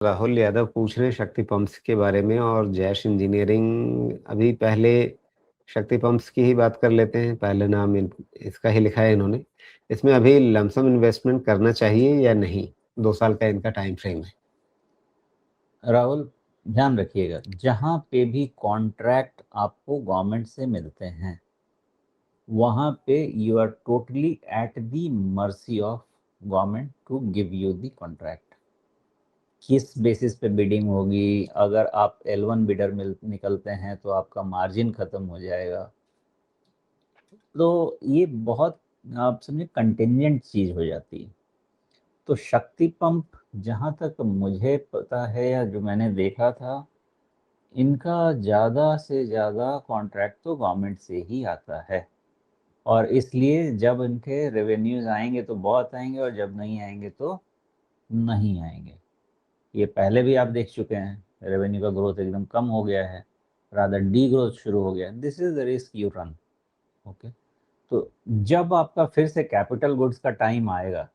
राहुल यादव पूछ रहे हैं शक्ति पंप्स के बारे में और जैश इंजीनियरिंग। अभी पहले शक्ति पंप्स की ही बात कर लेते हैं। पहले नाम इसका ही लिखा है इन्होंने। इसमें अभी लमसम इन्वेस्टमेंट करना चाहिए या नहीं? 2 साल का इनका टाइम फ्रेम है। राहुल, ध्यान रखिएगा, जहां पे भी कॉन्ट्रैक्ट आपको गवर्नमेंट से मिलते हैं वहां पे you are totally at the mercy of government to give you the contract. किस बेसिस पे बिडिंग होगी? अगर आप L1 बिडर निकलते हैं तो आपका मार्जिन खत्म हो जाएगा। तो ये बहुत, आप समझे, कंटिंजेंट चीज हो जाती है। तो शक्ति पंप, जहां तक मुझे पता है या जो मैंने देखा था, इनका ज़्यादा से ज़्यादा कॉन्ट्रैक्ट तो गवर्नमेंट से ही आता है। और इसलिए जब इनके रेवेन्यूज आएंगे तो बहुत आएंगे, और जब नहीं आएंगे तो नहीं आएंगे। ये पहले भी आप देख चुके हैं, रेवेन्यू का ग्रोथ एकदम कम हो गया है, रादर डी ग्रोथ शुरू हो गया। This is the risk you run. Okay, तो जब आपका फिर से कैपिटल गुड्स का टाइम आएगा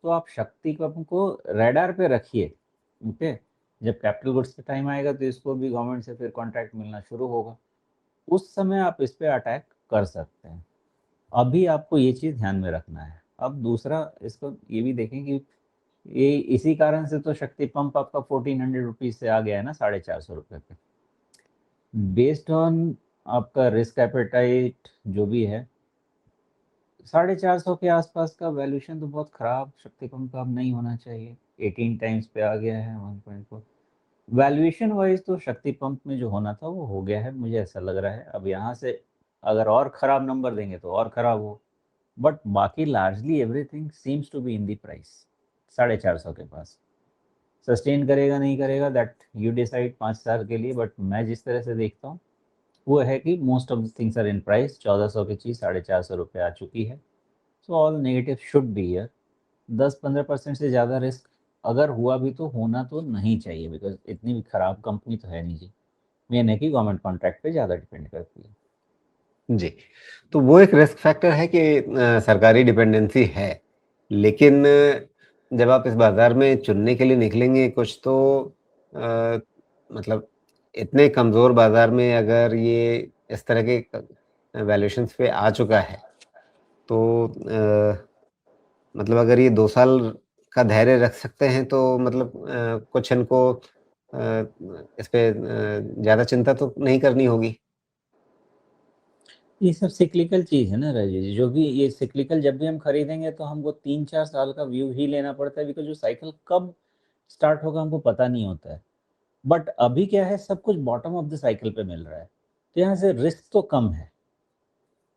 तो आप शक्ति को रेडार पे रखिए। ओके, जब कैपिटल गुड्स का टाइम आएगा तो इसको भी गवर्नमेंट से फिर कॉन्ट्रैक्ट मिलना शुरू होगा, उस समय आप इस पे अटैक कर सकते हैं। अभी आपको ये चीज ध्यान में रखना है। अब दूसरा, इसको ये भी देखें कि ये इसी कारण से तो शक्ति पंप आपका 1400 रुपीज से आ गया है ना, 450 रुपये पे। बेस्ड ऑन आपका रिस्क एपेटाइट जो भी है, 450 के आसपास का वैल्यूएशन तो बहुत खराब शक्ति पंप का अब नहीं होना चाहिए। 18 टाइम्स पे आ गया है, 1.4। वैल्यूएशन वाइज तो शक्ति पंप में जो होना था वो हो गया है, मुझे ऐसा लग रहा है। अब यहाँ से अगर और खराब नंबर देंगे तो और खराब हो, बट बाकी largely everything seems to be in the price. 450 के पास सस्टेन करेगा नहीं करेगा, दैट यू डिसाइड 5 साल के लिए। बट मैं जिस तरह से देखता हूँ वो है कि most of the things are in price. 1400 की चीज़ 450 रुपये आ चुकी है। So all negative should be here. 10-15% से ज़्यादा रिस्क अगर हुआ भी तो होना तो नहीं चाहिए, बिकॉज इतनी भी खराब कंपनी तो है नहीं जी। मेन है कि गवर्नमेंट कॉन्ट्रैक्ट पे ज़्यादा डिपेंड करती है। जी, तो वो एक रिस्क फैक्टर है कि सरकारी डिपेंडेंसी है। लेकिन जब आप इस बाज़ार में चुनने के लिए निकलेंगे कुछ तो अ, मतलब इतने कमज़ोर बाज़ार में अगर ये इस तरह के वैल्यूएशंस पे आ चुका है, तो मतलब अगर ये 2 साल का धैर्य रख सकते हैं तो मतलब कुछ इनको इस पे ज़्यादा चिंता तो नहीं करनी होगी। ये सब सिक्लिकल चीज़ है ना राजीव जी। जो भी ये सिक्लिकल, जब भी हम खरीदेंगे तो हमको 3-4 साल का व्यू ही लेना पड़ता है, बिकॉज जो साइकिल कब स्टार्ट होगा हमको पता नहीं होता है। बट अभी क्या है, सब कुछ बॉटम ऑफ द साइकिल पे मिल रहा है, तो यहाँ से रिस्क तो कम है।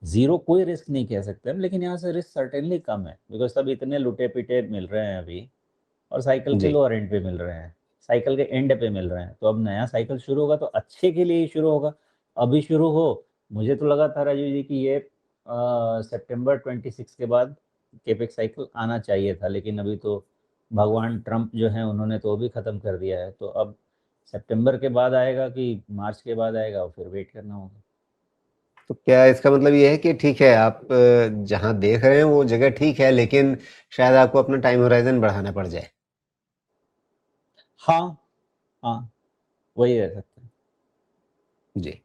जीरो कोई रिस्क नहीं कह सकते हम, लेकिन यहाँ से रिस्क सर्टेनली कम है, बिकॉज सब इतने लुटे पिटे मिल रहे हैं अभी, और साइकिल के जी। लोअर एंड पे मिल रहे हैं, साइकिल के एंड पे मिल रहे हैं। तो अब नया साइकिल शुरू होगा तो अच्छे के लिए ही शुरू होगा। अभी शुरू हो, मुझे तो लगा था राजू जी कि ये सितंबर 26 के बाद केपेक्स साइकिल आना चाहिए था, लेकिन अभी तो भगवान ट्रंप जो है उन्होंने तो वो भी ख़त्म कर दिया है। तो अब सितंबर के बाद आएगा कि मार्च के बाद आएगा, और फिर वेट करना होगा। तो क्या इसका मतलब ये है कि ठीक है, आप जहाँ देख रहे हैं वो जगह ठीक है, लेकिन शायद आपको अपना टाइम होराइज़न बढ़ाना पड़ जाए? हाँ, हाँ, वही रह सकता है। जी।